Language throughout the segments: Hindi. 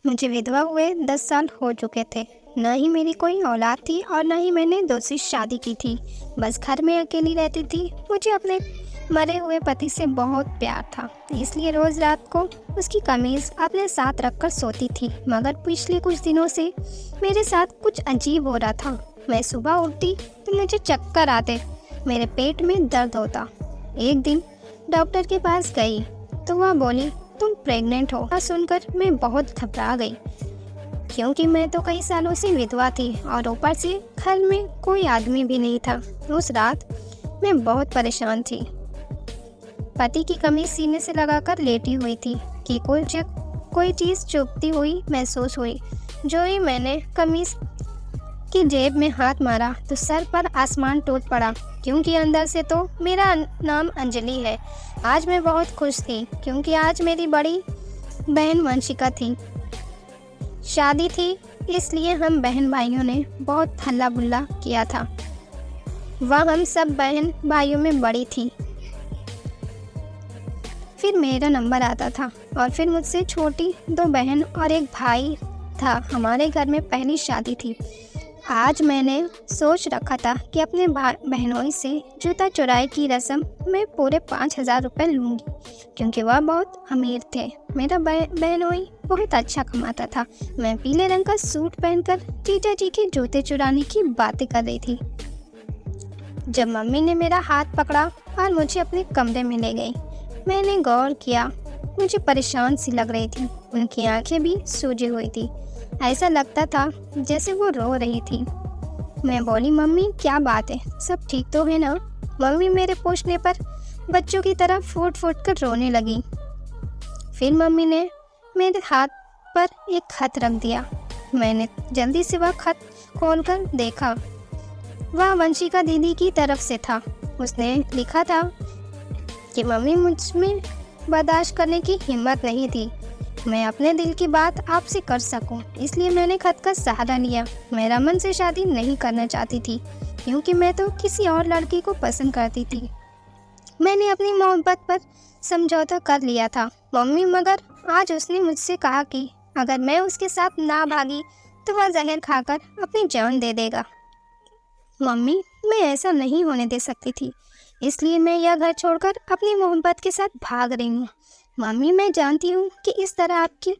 मुझे विधवा हुए 10 साल हो चुके थे। न ही मेरी कोई औलाद थी और न ही मैंने दूसरी शादी की थी। बस घर में अकेली रहती थी। मुझे अपने मरे हुए पति से बहुत प्यार था, इसलिए रोज़ रात को उसकी कमीज़ अपने साथ रखकर सोती थी। मगर पिछले कुछ दिनों से मेरे साथ कुछ अजीब हो रहा था। मैं सुबह उठती तो मुझे चक्कर आते, मेरे पेट में दर्द होता। एक दिन डॉक्टर के पास गई तो वह बोली, तुम प्रेग्नेंट हो। सुनकर मैं बहुत घबरा गई, क्योंकि मैं तो कई सालों से विधवा थी और ऊपर से घर में कोई आदमी भी नहीं था। उस रात मैं बहुत परेशान थी। पति की कमीज सीने से लगाकर लेटी हुई थी कि कोई चीज़ चुभती हुई महसूस हुई। जो ही मैंने कमीज की जेब में हाथ मारा तो सर पर आसमान टूट पड़ा, क्योंकि अंदर से तो मेरा नाम अंजलि है। आज मैं बहुत खुश थी, क्योंकि आज मेरी बड़ी बहन वंशिका थी। शादी थी, इसलिए हम बहन भाइयों ने बहुत हल्ला बुल्ला किया था। वह हम सब बहन भाइयों में बड़ी थी। फिर मेरा नंबर आता था और फिर मुझसे छोटी 2 बहन और एक भाई था। हमारे घर में पहली शादी थी। आज मैंने सोच रखा था कि अपने बहनोई से जूता चुराई की रस्म में पूरे 5,000 रुपये लूँगी, क्योंकि वह बहुत अमीर थे। मेरा बहनोई बहुत अच्छा कमाता था। मैं पीले रंग का सूट पहनकर जीजा जी के जूते चुराने की बातें कर रही थी, जब मम्मी ने मेरा हाथ पकड़ा और मुझे अपने कमरे में ले गई। मैंने गौर किया, मुझे परेशान सी लग रही थी। उनकी आंखें भी सूजी हुई थी। ऐसा लगता था जैसे वो रो रही थी। मैं बोली, मम्मी क्या बात है, सब ठीक तो है ना? मम्मी मेरे पूछने पर बच्चों की तरह फूट फूट कर रोने लगी। फिर मम्मी ने मेरे हाथ पर एक खत रख दिया। मैंने जल्दी से वह खत खोलकर देखा। वह वंशिका दीदी की तरफ से था। उसने लिखा था कि मम्मी, मुझ में बर्दाश्त करने की हिम्मत नहीं थी मैं अपने दिल की बात आपसे कर सकूं, इसलिए मैंने खत का सहारा लिया। मैं रमन से शादी नहीं करना चाहती थी, क्योंकि मैं तो किसी और लड़की को पसंद करती थी। मैंने अपनी मोहब्बत पर समझौता कर लिया था मम्मी, मगर आज उसने मुझसे कहा कि अगर मैं उसके साथ ना भागी तो वह जहर खाकर अपनी जान दे देगा। मम्मी, मैं ऐसा नहीं होने दे सकती थी, इसलिए मैं यह घर छोड़कर अपनी मोहब्बत के साथ भाग रही हूँ। मम्मी, मैं जानती हूँ कि इस तरह आपकी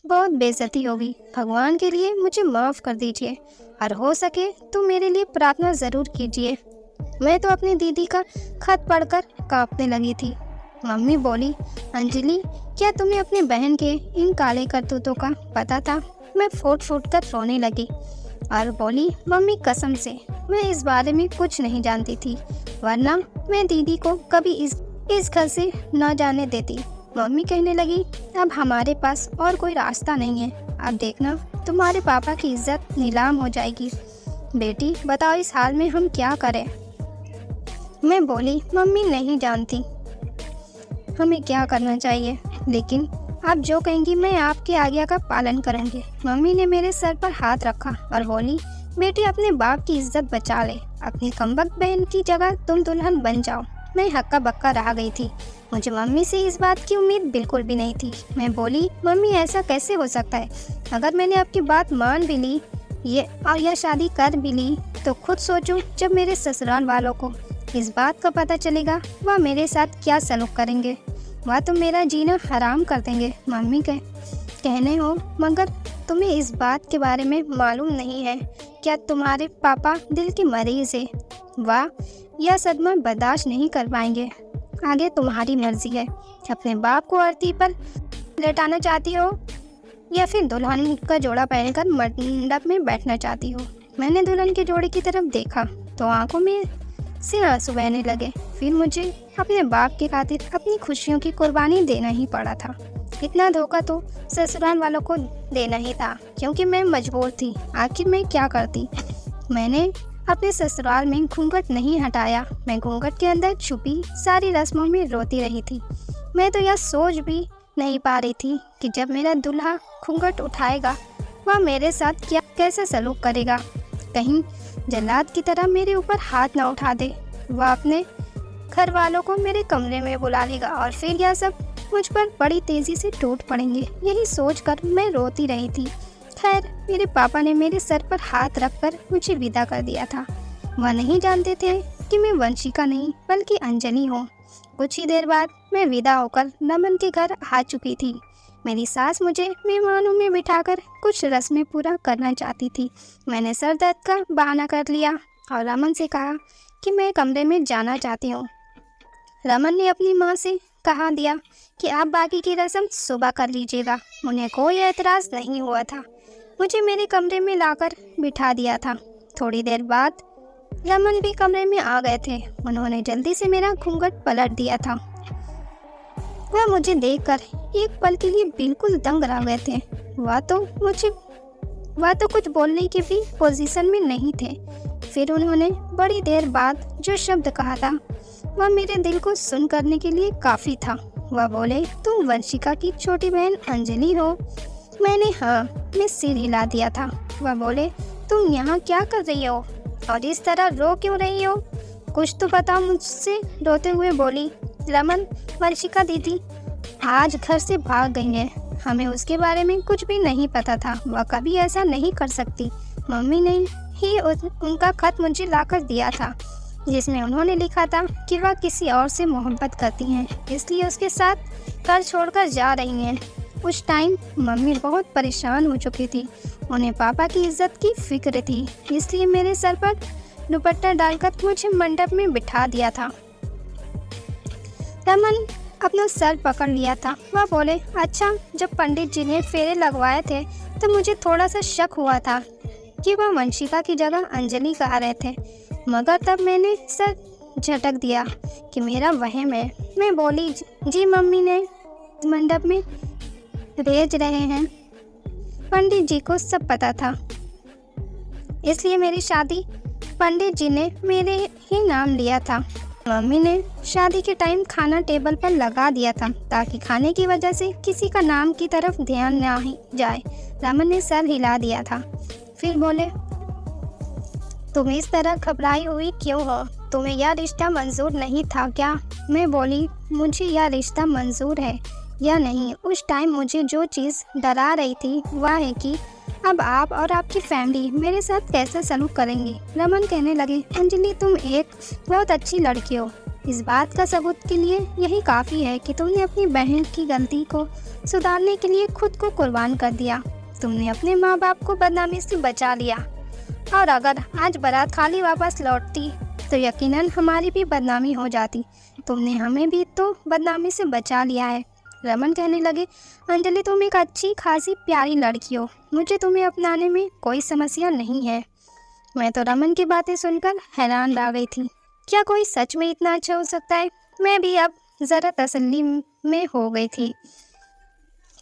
बहुत बेइज्जती होगी। भगवान के लिए मुझे माफ़ कर दीजिए और हो सके तो मेरे लिए प्रार्थना ज़रूर कीजिए। मैं तो अपनी दीदी का खत पढ़कर कांपने लगी थी। मम्मी बोली, अंजलि, क्या तुम्हें अपनी बहन के इन काले करतूतों का पता था? मैं फूट फूट कर रोने लगी और बोली, मम्मी कसम से मैं इस बारे में कुछ नहीं जानती थी, वरना मैं दीदी को कभी इस घर से न जाने देती। मम्मी कहने लगी, अब हमारे पास और कोई रास्ता नहीं है। अब देखना, तुम्हारे पापा की इज्जत नीलाम हो जाएगी। बेटी बताओ, इस हाल में हम क्या करें? मैं बोली, मम्मी नहीं जानती हमें क्या करना चाहिए, लेकिन आप जो कहेंगी मैं आपकी आज्ञा का पालन करूंगी। मम्मी ने मेरे सर पर हाथ रखा और बोली, बेटी अपने बाप की इज्जत बचा ले। अपनी कमबख्त बहन की जगह तुम दुल्हन बन जाओ। मैं हक्का बक्का रह गई थी। मुझे मम्मी से इस बात की उम्मीद बिल्कुल भी नहीं थी। मैं बोली, मम्मी ऐसा कैसे हो सकता है? अगर मैंने आपकी बात मान भी ली और यह शादी कर भी ली, तो खुद सोचो, जब मेरे ससुराल वालों को इस बात का पता चलेगा, वह मेरे साथ क्या सलूक करेंगे। वह तो मेरा जीना हराम कर देंगे। मम्मी कहने हो, मगर तुम्हें इस बात के बारे में मालूम नहीं है क्या तुम्हारे पापा दिल के मरीज है। वह यह सदमा बर्दाश्त नहीं कर पाएंगे। आगे तुम्हारी मर्जी है, अपने बाप को अर्थी पर लटाना चाहती हो या फिर दुल्हन का जोड़ा पहनकर मंडप में बैठना चाहती हो। मैंने दुल्हन के जोड़े की तरफ देखा तो आंखों में से आंसू बहने लगे। फिर मुझे अपने बाप के खातिर अपनी खुशियों की कुर्बानी देना ही पड़ा था। इतना धोखा तो ससुराल वालों को देना ही था, क्योंकि मैं मजबूर थी। आखिर मैं क्या करती? मैंने अपने ससुराल में घूंघट नहीं हटाया। मैं घूंघट के अंदर छुपी सारी रस्मों में रोती रही थी। मैं तो यह सोच भी नहीं पा रही थी कि जब मेरा दूल्हा घूंघट उठाएगा, वह मेरे साथ कैसा सलूक करेगा। कहीं जल्लाद की तरह मेरे ऊपर हाथ ना उठा दे। वह अपने घर वालों को मेरे कमरे में बुला लेगा और फिर यह सब मुझ पर बड़ी तेज़ी से टूट पड़ेंगे, यही सोचकर मैं रोती रही थी। खैर, मेरे पापा ने मेरे सर पर हाथ रखकर मुझे विदा कर दिया था। वह नहीं जानते थे कि मैं वंशिका नहीं बल्कि अंजलि हूँ। कुछ ही देर बाद मैं विदा होकर रमन के घर आ चुकी थी। मेरी सास मुझे मेहमानों में बिठाकर कुछ रस्में पूरा करना चाहती थी। मैंने सर दर्द का बहाना कर लिया और रमन से कहा कि मैं कमरे में जाना चाहती हूँ। रमन ने अपनी माँ से कहा दिया कि आप बाकी की रस्म सुबह कर लीजिएगा। उन्हें कोई एतराज़ नहीं हुआ था। मुझे मेरे कमरे में लाकर बिठा दिया था। थोड़ी देर बाद रमन भी कमरे में आ गए थे। उन्होंने जल्दी से मेरा घूंघट पलट दिया था। वह मुझे देखकर एक पल के लिए बिल्कुल दंग रह गए थे। वह तो कुछ बोलने की भी पोजीशन में नहीं थे। फिर उन्होंने बड़ी देर बाद जो शब्द कहा था वह मेरे दिल को सुन करने के लिए काफ़ी था। वह बोले, तुम वंशिका की छोटी बहन अंजलि हो? मैंने हाँ में सिर हिला दिया था। वह बोले, तुम यहाँ क्या कर रही हो और इस तरह रो क्यों रही हो? कुछ तो बताओ मुझसे, रोते हुए बोली। रमन, वंशिका दीदी आज घर से भाग गई है। हमें उसके बारे में कुछ भी नहीं पता था। वह कभी ऐसा नहीं कर सकती। मम्मी ने ही उनका खत मुझे लाकर दिया था जिसमें उन्होंने लिखा था कि वह किसी और से मोहब्बत करती हैं, इसलिए उसके साथ घर छोड़कर जा रही हैं। उस टाइम मम्मी बहुत परेशान हो चुकी थी। उन्हें पापा की इज्जत की फिक्र थी, इसलिए मेरे सर पर दुपट्टा डालकर मुझे मंडप में बिठा दिया था। रमन अपना सर पकड़ लिया था। वह बोले, अच्छा, जब पंडित जी ने फेरे लगवाए थे तो मुझे थोड़ा सा शक हुआ था कि वह वंशिका की जगह अंजलि कहा रहे थे, मगर तब मैंने सर झटक दिया कि मेरा वहम है। मैं बोली, जी मम्मी ने मंडप में भेज रहे हैं। पंडित जी को सब पता था, इसलिए मेरी शादी पंडित जी ने मेरे ही नाम लिया था। मम्मी ने शादी के टाइम खाना टेबल पर लगा दिया था ताकि खाने की वजह से किसी का नाम की तरफ ध्यान ना ही जाए। रमन ने सर हिला दिया था। फिर बोले, तुम इस तरह घबराई हुई क्यों हो? तुम्हें यह रिश्ता मंजूर नहीं था क्या? मैं बोली, मुझे यह रिश्ता मंजूर है या नहीं। उस टाइम मुझे जो चीज़ डरा रही थी वह है कि अब आप और आपकी फैमिली मेरे साथ कैसे सलूक करेंगी। रमन कहने लगे, अंजलि, तुम एक बहुत अच्छी लड़की हो। इस बात का सबूत के लिए यही काफ़ी है कि तुमने अपनी बहन की गलती को सुधारने के लिए खुद को कुर्बान कर दिया। तुमने अपने माँ बाप को बदनामी से बचा लिया, और अगर आज बारात खाली वापस लौटती तो यकीनन हमारी भी बदनामी हो जाती। तुमने हमें भी तो बदनामी से बचा लिया है। रमन कहने लगे, अंजलि, तुम एक अच्छी खासी प्यारी लड़की हो। मुझे तुम्हें अपनाने में कोई समस्या नहीं है। मैं तो रमन की बातें सुनकर हैरान रह गई थी। क्या कोई सच में इतना अच्छा हो सकता है? मैं भी अब ज़रा तसल्ली में हो गई थी।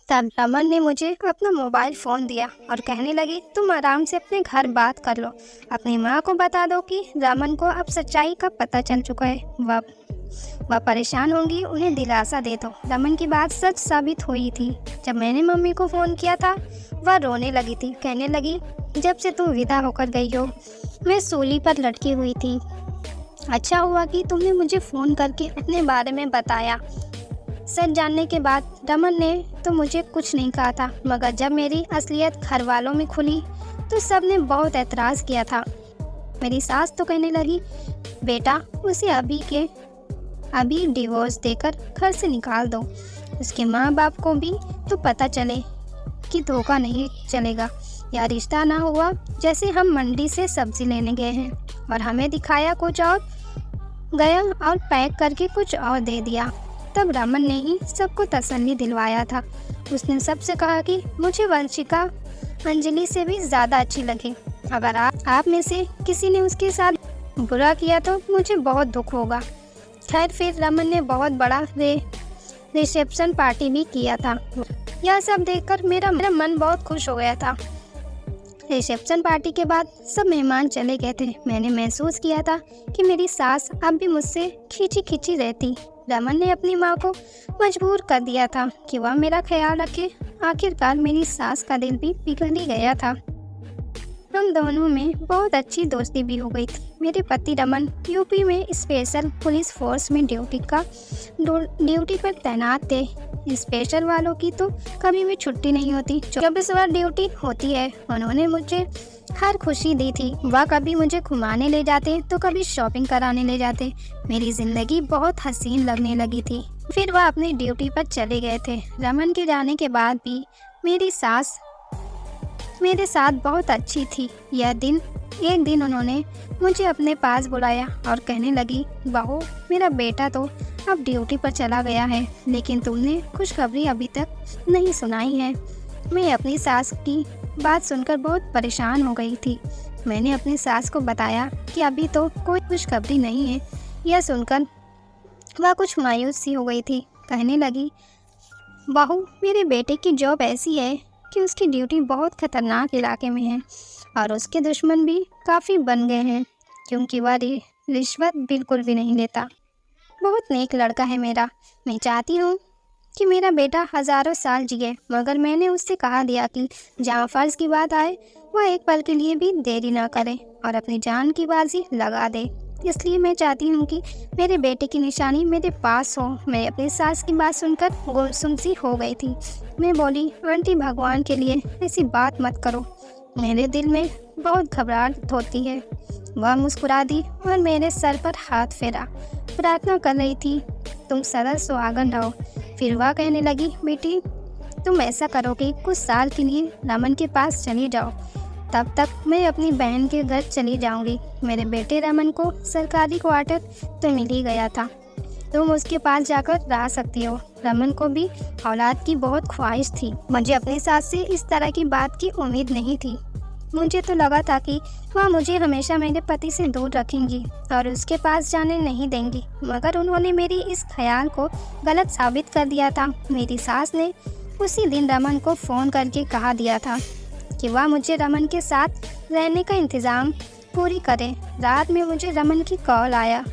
तब रमन ने मुझे अपना मोबाइल फ़ोन दिया और कहने लगे, तुम आराम से अपने घर बात कर लो। अपनी माँ को बता दो कि रमन को अब सच्चाई का पता चल चुका है। वह परेशान होंगी, उन्हें दिलासा दे दो। रमन की बात सच साबित हुई थी। जब मैंने मम्मी को फ़ोन किया था वह रोने लगी थी। कहने लगी, जब से तुम विदा होकर गई हो मैं सूली पर लटकी हुई थी। अच्छा हुआ कि तुमने मुझे फ़ोन करके अपने बारे में बताया। सच जानने के बाद रमन ने तो मुझे कुछ नहीं कहा था, मगर जब मेरी असलियत घर वालों में खुली तो सब ने बहुत एतराज़ किया था। मेरी सास तो कहने लगी, बेटा, उसे अभी डिवोर्स देकर घर से निकाल दो। उसके माँ बाप को भी तो पता चले कि धोखा नहीं चलेगा। यह रिश्ता ना हुआ जैसे हम मंडी से सब्ज़ी लेने गए हैं और हमें दिखाया कुछ और, गया और पैक करके कुछ और दे दिया। तब रमन ने ही सबको तसल्ली दिलवाया था। उसने सबसे कहा कि मुझे वंशिका अंजलि से भी ज़्यादा अच्छी लगी। अगर आप में से किसी ने उसके साथ बुरा किया तो मुझे बहुत दुख होगा। खैर, फिर रमन ने बहुत बड़ा रिसेप्शन पार्टी भी किया था। यह सब देखकर मेरा मन बहुत खुश हो गया था। रिसेप्शन पार्टी के बाद सब मेहमान चले गए थे। मैंने महसूस किया था कि मेरी सास अब भी मुझसे खींची खींची रहती। रमन ने अपनी माँ को मजबूर कर दिया था कि वह मेरा ख्याल रखे। आखिरकार मेरी सास का दिल भी पिघल ही गया था। हम दोनों में बहुत अच्छी दोस्ती भी हो गई थी। मेरे पति रमन यूपी में स्पेशल पुलिस फोर्स में ड्यूटी पर तैनात थे। स्पेशल वालों की तो कभी भी छुट्टी नहीं होती, 24 ड्यूटी होती है। उन्होंने मुझे हर खुशी दी थी। वह कभी मुझे घुमाने ले जाते तो कभी शॉपिंग कराने ले जाते। मेरी ज़िंदगी बहुत हसीन लगने लगी थी। फिर वह अपनी ड्यूटी पर चले गए थे। रमन के जाने के बाद भी मेरी सास मेरे साथ बहुत अच्छी थी। एक दिन उन्होंने मुझे अपने पास बुलाया और कहने लगी, बहू, मेरा बेटा तो अब ड्यूटी पर चला गया है, लेकिन तुमने खुशखबरी अभी तक नहीं सुनाई है। मैं अपनी सास की बात सुनकर बहुत परेशान हो गई थी। मैंने अपनी सास को बताया कि अभी तो कोई खुशखबरी नहीं है। यह सुनकर वह कुछ मायूस सी हो गई थी। कहने लगी, बहू, मेरे बेटे की जॉब ऐसी है कि उसकी ड्यूटी बहुत खतरनाक इलाके में है और उसके दुश्मन भी काफ़ी बन गए हैं, क्योंकि वह रिश्वत बिल्कुल भी नहीं लेता। बहुत नेक लड़का है मेरा। मैं चाहती हूँ कि मेरा बेटा हज़ारों साल जिए, मगर मैंने उससे कहा दिया कि जहाँ फ़र्ज की बात आए वह एक पल के लिए भी देरी ना करे और अपनी जान की बाजी लगा दे। इसलिए मैं चाहती हूँ कि मेरे बेटे की निशानी मेरे पास हो। मैं अपनी सास की बात सुनकर गुमसुम सी हो गई थी। मैं बोली, आंटी, भगवान के लिए ऐसी बात मत करो, मेरे दिल में बहुत घबराहट होती है। वह मुस्कुरा दी और मेरे सर पर हाथ फेरा। प्रार्थना कर रही थी, तुम सदा सुहागन रहो। फिर वह कहने लगी, बेटी, तुम ऐसा करो कि कुछ साल के लिए रमन के पास चली जाओ। तब तक मैं अपनी बहन के घर चली जाऊंगी। मेरे बेटे रमन को सरकारी क्वार्टर तो मिल ही गया था, तुम उसके पास जाकर रह सकती हो। रमन को भी औलाद की बहुत ख्वाहिश थी। मुझे अपनी सास से इस तरह की बात की उम्मीद नहीं थी। मुझे तो लगा था कि वह मुझे हमेशा मेरे पति से दूर रखेंगी और उसके पास जाने नहीं देंगी, मगर उन्होंने मेरी इस ख्याल को गलत साबित कर दिया था। मेरी सास ने उसी दिन रमन को फ़ोन करके कहा दिया था कि वह मुझे रमन के साथ रहने का इंतज़ाम पूरी करे। रात में मुझे रमन की कॉल आया।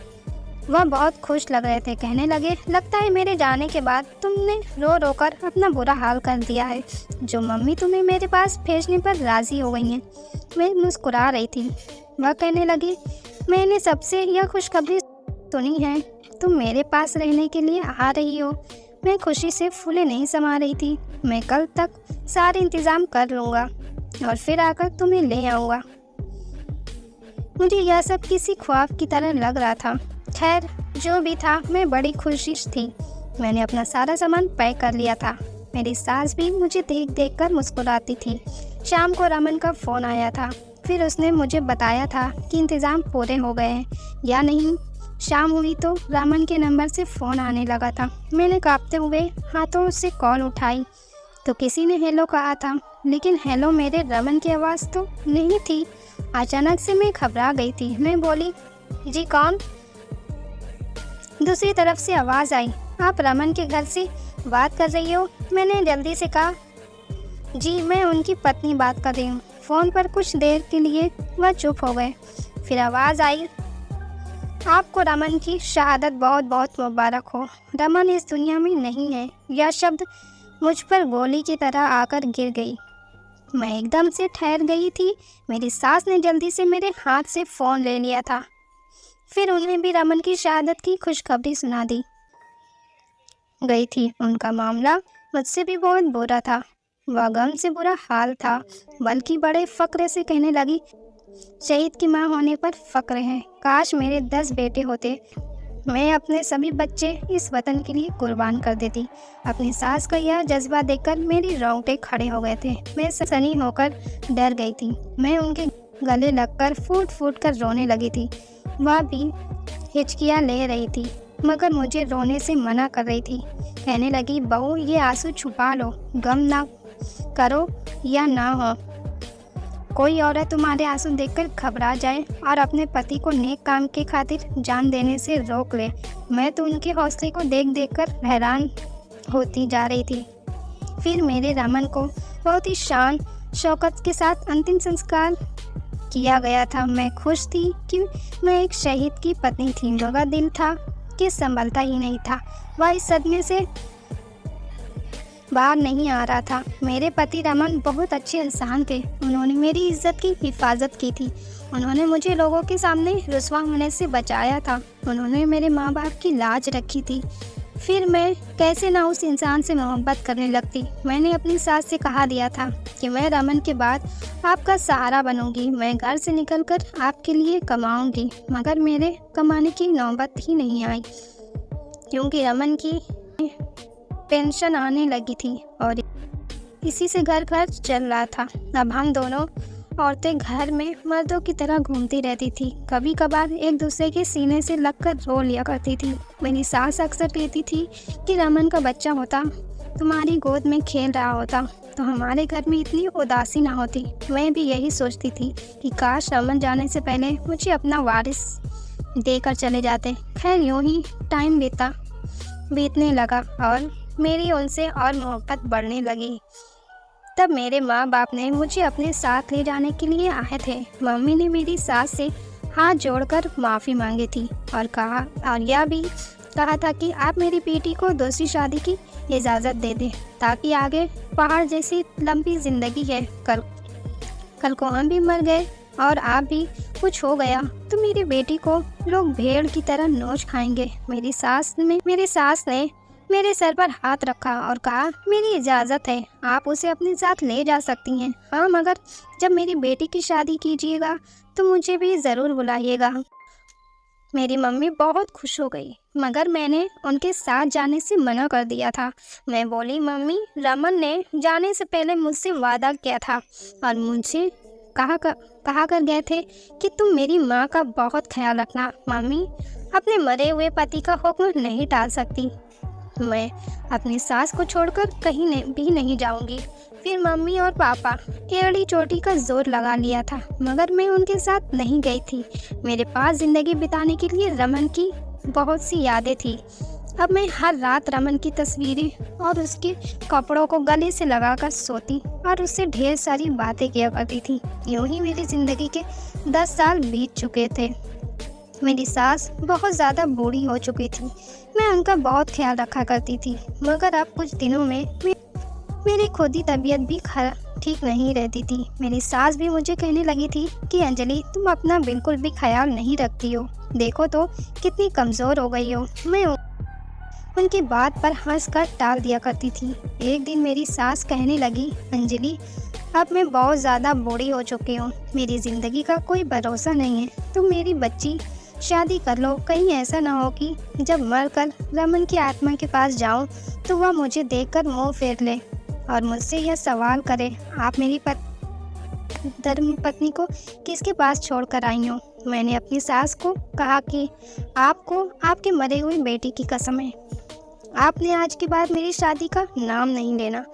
वह बहुत खुश लग रहे थे। कहने लगे, लगता है मेरे जाने के बाद तुमने रो रो कर अपना बुरा हाल कर दिया है। जो मम्मी तुम्हें मेरे पास भेजने पर राज़ी हो गई हैं। मैं मुस्कुरा रही थी। वह कहने लगी, मैंने सबसे यह खुशखबरी सुनी है, तुम मेरे पास रहने के लिए आ रही हो। मैं खुशी से फूले नहीं समा रही थी। मैं कल तक सारे इंतज़ाम कर लूँगा और फिर आकर तुम्हें ले आऊँगा। मुझे यह सब किसी ख्वाब की तरह लग रहा था। खैर, जो भी था, मैं बड़ी खुशी थी। मैंने अपना सारा सामान पैक कर लिया था। मेरी सास भी मुझे देख देख कर मुस्कुराती थी। शाम को रमन का फ़ोन आया था। फिर उसने मुझे बताया था कि इंतज़ाम पूरे हो गए हैं या नहीं। शाम हुई तो रमन के नंबर से फ़ोन आने लगा था। मैंने कांपते हुए हाथों से कॉल उठाई तो किसी ने हेलो कहा था, लेकिन हेलो मेरे रमन की आवाज़ तो नहीं थी। अचानक से मैं घबरा गई थी। मैं बोली, जी कौन? दूसरी तरफ से आवाज़ आई, आप रमन के घर से बात कर रही हो? मैंने जल्दी से कहा, जी मैं उनकी पत्नी बात कर रही हूँ। फ़ोन पर कुछ देर के लिए वह चुप हो गए। फिर आवाज़ आई, आपको रमन की शहादत बहुत बहुत मुबारक हो। रमन इस दुनिया में नहीं है। यह शब्द मुझ पर गोली की तरह आकर गिर गई। मैं एकदम से ठहर गई थी। मेरी सास ने जल्दी से मेरे हाथ से फ़ोन ले लिया था। फिर उन्हें भी रमन की शहादत की खुशखबरी सुना दी गई थी। उनका मामला मुझसे भी बहुत बुरा था। वह गम से बुरा हाल था, बल्कि बड़े फ़क्र से कहने लगी, शहीद की माँ होने पर फ़क्र है। काश मेरे 10 बेटे होते। मैं अपने सभी बच्चे इस वतन के लिए कुर्बान कर देती। अपनी सास का यह जज्बा देखकर मेरे रोंगटे खड़े हो गए थे। मैं सनी होकर डर गई थी। मैं उनके गले लगकर फूट फूट कर रोने लगी थी। वह भी हिचकियाँ ले रही थी, मगर मुझे रोने से मना कर रही थी। कहने लगी, बहू, ये आंसू छुपा लो, गम ना करो या ना हो। कोई औरत तुम्हारे आंसू देखकर घबरा जाए और अपने पति को नेक काम के खातिर जान देने से रोक ले। मैं तो उनके हौसले को देख देख कर हैरान होती जा रही थी। फिर मेरे रमन को बहुत ही शान शौकत के साथ अंतिम संस्कार किया गया था। मैं खुश थी कि मैं एक शहीद की पत्नी थी, मगर दिल था कि संभलता ही नहीं था। वह इस सदमे से बाहर नहीं आ रहा था। मेरे पति रमन बहुत अच्छे इंसान थे। उन्होंने मेरी इज्जत की हिफाजत की थी। उन्होंने मुझे लोगों के सामने रुस्वा होने से बचाया था। उन्होंने मेरे माँ बाप की लाज रखी थी। फिर मैं कैसे ना उस इंसान से मोहब्बत करने लगती। मैंने अपनी सास से कहा दिया था कि मैं रमन के बाद आपका सहारा बनूंगी। मैं घर से निकलकर आपके लिए कमाऊंगी। मगर मेरे कमाने की नौबत ही नहीं आई, क्योंकि रमन की पेंशन आने लगी थी और इसी से घर खर्च चल रहा था। अब हम दोनों औरतें घर में मर्दों की तरह घूमती रहती थी। कभी कभार एक दूसरे के सीने से लगकर रो लिया करती थी। मेरी सास अक्सर कहती थी कि रमन का बच्चा होता, तुम्हारी गोद में खेल रहा होता तो हमारे घर में इतनी उदासी ना होती। मैं भी यही सोचती थी कि काश रमन जाने से पहले मुझे अपना वारिस देकर चले जाते। खैर यूँ ही टाइम बीतने लगा और मेरी उनसे और मोहब्बत बढ़ने लगी। तब मेरे माँ बाप ने मुझे अपने साथ ले जाने के लिए आए थे। मम्मी ने मेरी सास से हाथ जोड़कर माफ़ी मांगी थी और यह भी कहा था कि आप मेरी बेटी को दूसरी शादी की इजाज़त दे दें, ताकि आगे पहाड़ जैसी लंबी ज़िंदगी है। कल को हम भी मर गए और आप भी कुछ हो गया तो मेरी बेटी को लोग भेड़ की तरह नोच खाएंगे। मेरी सास ने मेरे सर पर हाथ रखा और कहा, मेरी इजाज़त है, आप उसे अपने साथ ले जा सकती हैं। हाँ, मगर जब मेरी बेटी की शादी कीजिएगा तो मुझे भी ज़रूर बुलाइएगा। मेरी मम्मी बहुत खुश हो गई, मगर मैंने उनके साथ जाने से मना कर दिया था। मैं बोली, मम्मी, रमन ने जाने से पहले मुझसे वादा किया था और मुझसे कहा कर गए थे कि तुम मेरी माँ का बहुत ख्याल रखना। मम्मी अपने मरे हुए पति का हुक्म नहीं टाल सकती। मैं अपनी सास को छोड़कर कहीं भी नहीं जाऊंगी। फिर मम्मी और पापा एड़ी चोटी का जोर लगा लिया था, मगर मैं उनके साथ नहीं गई थी। मेरे पास ज़िंदगी बिताने के लिए रमन की बहुत सी यादें थी। अब मैं हर रात रमन की तस्वीरें और उसके कपड़ों को गले से लगाकर सोती और उससे ढेर सारी बातें किया करती थी। यूँ ही मेरी ज़िंदगी के 10 साल बीत चुके थे। मेरी सास बहुत ज़्यादा बूढ़ी हो चुकी थी। मैं उनका बहुत ख्याल रखा करती थी, मगर अब कुछ दिनों में मेरी खुद ही तबीयत भी ठीक नहीं रहती थी। मेरी सास भी मुझे कहने लगी थी कि अंजलि, तुम अपना बिल्कुल भी ख्याल नहीं रखती हो, देखो तो कितनी कमज़ोर हो गई हो। मैं उनकी बात पर हंसकर टाल दिया करती थी। एक दिन मेरी सास कहने लगी, अंजलि, अब मैं बहुत ज़्यादा बूढ़ी हो चुकी हूँ, मेरी ज़िंदगी का कोई भरोसा नहीं है। तुम मेरी बच्ची शादी कर लो। कहीं ऐसा ना हो कि जब मरकर रमन की आत्मा के पास जाऊं तो वह मुझे देखकर मुंह फेर ले और मुझसे यह सवाल करे, आप मेरी धर्मपत्नी को किसके पास छोड़कर आई हो। मैंने अपनी सास को कहा कि आपको आपके मरे हुए बेटी की कसम है, आपने आज के बाद मेरी शादी का नाम नहीं लेना।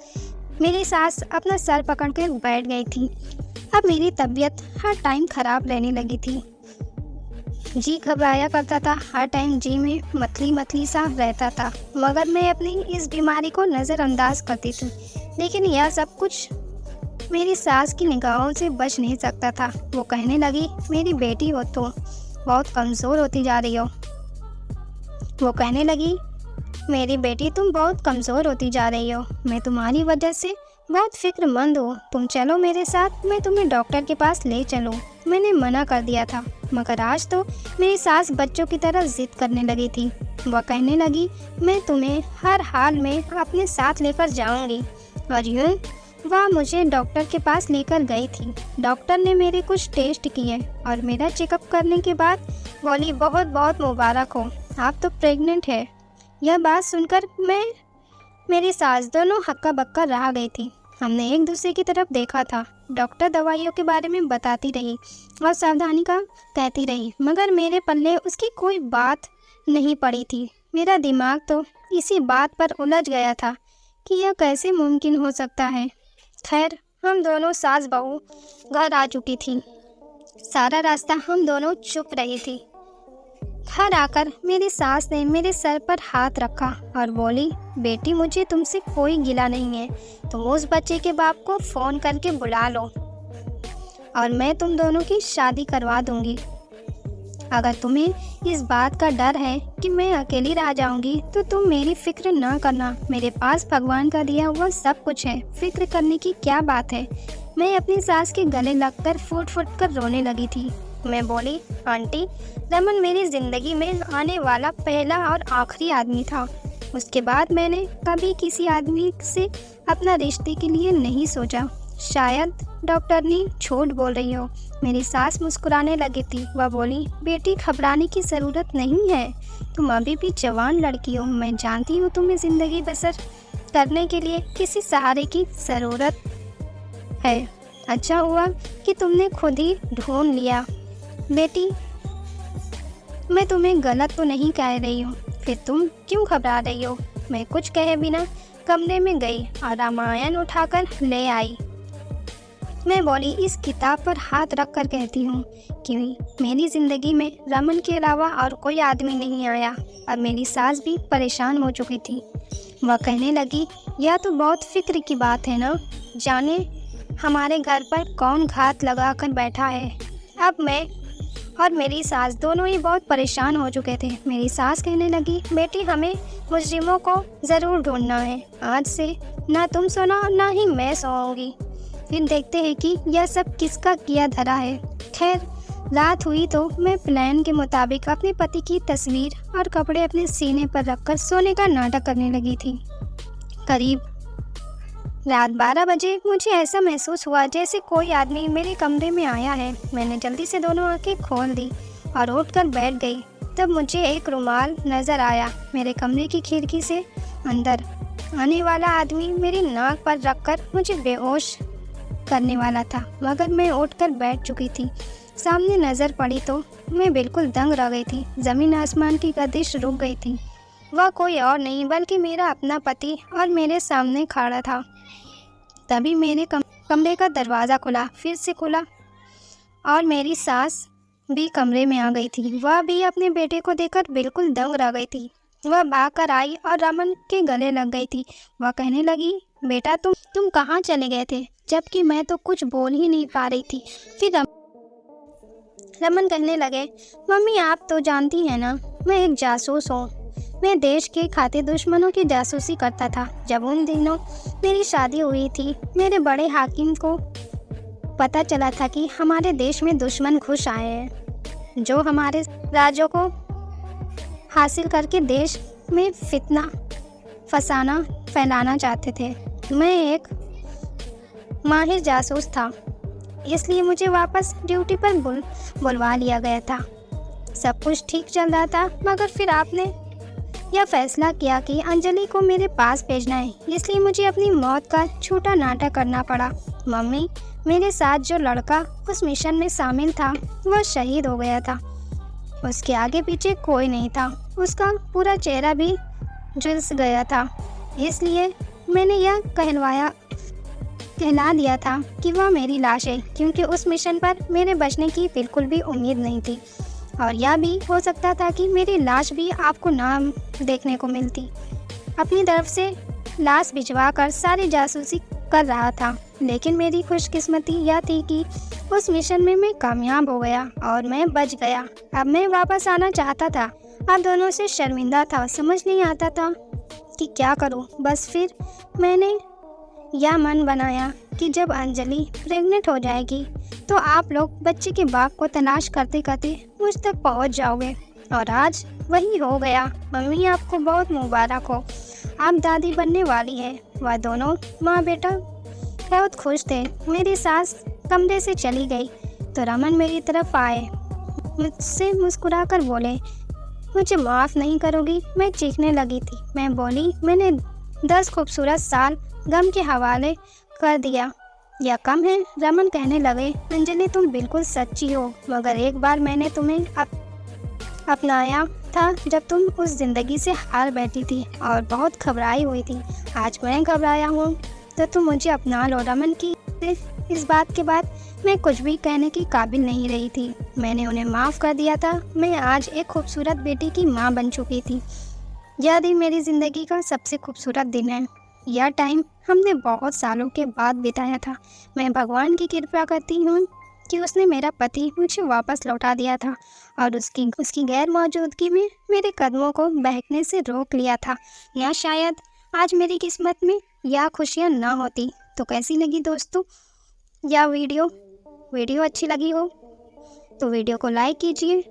मेरी सास अपना सर पकड़ कर बैठ गई थी। अब मेरी तबीयत हर टाइम ख़राब रहने लगी थी। जी घबराया करता था, हर टाइम जी में मतली सा रहता था, मगर मैं अपनी इस बीमारी को नज़रअंदाज करती थी। लेकिन यह सब कुछ मेरी सास की निगाहों से बच नहीं सकता था। वो कहने लगी, मेरी बेटी हो तो बहुत कमज़ोर होती जा रही हो। वो कहने लगी, मेरी बेटी, तुम बहुत कमज़ोर होती जा रही हो, मैं तुम्हारी वजह से बहुत फिक्रमंद हूँ, तुम चलो मेरे साथ, मैं तुम्हें डॉक्टर के पास ले चलूँ। मैंने मना कर दिया था, मगर आज तो मेरी सास बच्चों की तरह जिद करने लगी थी। वह कहने लगी, मैं तुम्हें हर हाल में अपने साथ लेकर जाऊंगी। और यूँ वह मुझे डॉक्टर के पास लेकर गई थी। डॉक्टर ने मेरे कुछ टेस्ट किए और मेरा चेकअप करने के बाद बोली, बहुत बहुत मुबारक हो, आप तो प्रेग्नेंट है। यह बात सुनकर मेरी सास दोनों हक्का बक्का रह गई थी। हमने एक दूसरे की तरफ देखा था। डॉक्टर दवाइयों के बारे में बताती रही और सावधानी का कहती रही, मगर मेरे पल्ले उसकी कोई बात नहीं पड़ी थी। मेरा दिमाग तो इसी बात पर उलझ गया था कि यह कैसे मुमकिन हो सकता है। खैर, हम दोनों सास बहू घर आ चुकी थी। सारा रास्ता हम दोनों चुप रही थी। घर आकर मेरी सास ने मेरे सर पर हाथ रखा और बोली, बेटी, मुझे तुमसे कोई गिला नहीं है, तुम उस बच्चे के बाप को फ़ोन करके बुला लो और मैं तुम दोनों की शादी करवा दूंगी। अगर तुम्हें इस बात का डर है कि मैं अकेली रह जाऊंगी तो तुम मेरी फिक्र ना करना। मेरे पास भगवान का दिया हुआ सब कुछ है, फिक्र करने की क्या बात है। मैं अपनी सास के गले लगकर फूट फूट कर रोने लगी थी। मैं बोली, आंटी, रमन मेरी ज़िंदगी में आने वाला पहला और आखिरी आदमी था। उसके बाद मैंने कभी किसी आदमी से अपना रिश्ते के लिए नहीं सोचा। शायद डॉक्टरनी झूठ बोल रही हो। मेरी सास मुस्कुराने लगी थी। वह बोली, बेटी घबराने की ज़रूरत नहीं है, तुम अभी भी जवान लड़की हो। मैं जानती हूँ तुम्हें ज़िंदगी बसर करने के लिए किसी सहारे की ज़रूरत है। अच्छा हुआ कि तुमने खुद ही ढूंढ लिया। बेटी, मैं तुम्हें गलत तो नहीं कह रही हूँ, फिर तुम क्यों घबरा रही हो। मैं कुछ कहे बिना कमरे में गई और रामायण उठाकर ले आई। मैं बोली, इस किताब पर हाथ रख कर कहती हूँ कि मेरी ज़िंदगी में रमन के अलावा और कोई आदमी नहीं आया। अब मेरी सास भी परेशान हो चुकी थी। वह कहने लगी, यह तो बहुत फिक्र की बात है ना, जाने हमारे घर पर कौन घात लगा कर बैठा है। अब मैं और मेरी सास दोनों ही बहुत परेशान हो चुके थे। मेरी सास कहने लगी, बेटी, हमें मुजरिमों को ज़रूर ढूंढना है। आज से ना तुम सोना ना ही मैं सोऊंगी, फिर देखते हैं कि यह सब किसका किया धरा है। खैर, रात हुई तो मैं प्लान के मुताबिक अपने पति की तस्वीर और कपड़े अपने सीने पर रखकर सोने का नाटक करने लगी थी। करीब रात 12 बजे मुझे ऐसा महसूस हुआ जैसे कोई आदमी मेरे कमरे में आया है। मैंने जल्दी से दोनों आंखें खोल दी और उठकर बैठ गई। तब मुझे एक रुमाल नज़र आया। मेरे कमरे की खिड़की से अंदर आने वाला आदमी मेरी नाक पर रखकर मुझे बेहोश करने वाला था, मगर मैं उठकर बैठ चुकी थी। सामने नज़र पड़ी तो मैं बिल्कुल दंग रह गई थी। ज़मीन आसमान की गर्दिश रुक गई थी। वह कोई और नहीं बल्कि मेरा अपना पति और मेरे सामने खड़ा था। तभी मेरे कमरे का दरवाज़ा खुला, फिर से खुला और मेरी सास भी कमरे में आ गई थी। वह भी अपने बेटे को देखकर बिल्कुल दंग रह गई थी। वह भागकर आई और रमन के गले लग गई थी। वह कहने लगी, बेटा, तुम कहाँ चले गए थे, जबकि मैं तो कुछ बोल ही नहीं पा रही थी। फिर रमन कहने लगे, मम्मी, आप तो जानती हैं ना, मैं एक जासूस हूँ। मैं देश के खातिर दुश्मनों की जासूसी करता था। जब उन दिनों मेरी शादी हुई थी, मेरे बड़े हाकिम को पता चला था कि हमारे देश में दुश्मन घुस आए हैं, जो हमारे राज्यों को हासिल करके देश में फितना फसाना फैलाना चाहते थे। मैं एक माहिर जासूस था, इसलिए मुझे वापस ड्यूटी पर बुलवा लिया गया था। सब कुछ ठीक चल रहा था, मगर फिर आपने यह फैसला किया कि अंजलि को मेरे पास भेजना है, इसलिए मुझे अपनी मौत का झूठा नाटक करना पड़ा। मम्मी, मेरे साथ जो लड़का उस मिशन में शामिल था वह शहीद हो गया था। उसके आगे पीछे कोई नहीं था, उसका पूरा चेहरा भी झुलस गया था। इसलिए मैंने यह कहला दिया था कि वह मेरी लाश है, क्योंकि उस मिशन पर मेरे बचने की बिल्कुल भी उम्मीद नहीं थी। और यह भी हो सकता था कि मेरी लाश भी आपको ना देखने को मिलती। अपनी तरफ से लाश भिजवाकर सारी जासूसी कर रहा था, लेकिन मेरी खुशकिस्मती यह थी कि उस मिशन में मैं कामयाब हो गया और मैं बच गया। अब मैं वापस आना चाहता था, अब दोनों से शर्मिंदा था, समझ नहीं आता था कि क्या करूं। बस फिर मैंने यह मन बनाया कि जब अंजलि प्रेग्नेंट हो जाएगी तो आप लोग बच्चे के बाप को तलाश करते करते मुझ तक पहुंच जाओगे, और आज वही हो गया। मम्मी, आपको बहुत मुबारक हो, आप दादी बनने वाली है। वह दोनों माँ बेटा बहुत खुश थे। मेरी सास कमरे से चली गई तो रमन मेरी तरफ आए, मुझसे मुस्कुराकर बोले, मुझे माफ़ नहीं करोगी। मैं चीखने लगी थी। मैं बोली, मैंने 10 खूबसूरत साल गम के हवाले कर दिया, या कम है। रमन कहने लगे, अंजलि, तुम बिल्कुल सच्ची हो, मगर एक बार मैंने तुम्हें अपनाया था जब तुम उस ज़िंदगी से हार बैठी थी और बहुत घबराई हुई थी। आज मैं घबराया हूँ तो तुम मुझे अपना लो। रमन की इस बात के बाद मैं कुछ भी कहने की काबिल नहीं रही थी। मैंने उन्हें माफ़ कर दिया था। मैं आज एक खूबसूरत बेटी की माँ बन चुकी थी। यह दिन मेरी ज़िंदगी का सबसे खूबसूरत दिन है। यह टाइम हमने बहुत सालों के बाद बिताया था। मैं भगवान की कृपा करती हूँ कि उसने मेरा पति मुझे वापस लौटा दिया था और उसकी उसकी गैर मौजूदगी में मेरे कदमों को बहकने से रोक लिया था, या शायद आज मेरी किस्मत में यह खुशियाँ ना होती। तो कैसी लगी दोस्तों यह वीडियो अच्छी लगी हो तो वीडियो को लाइक कीजिए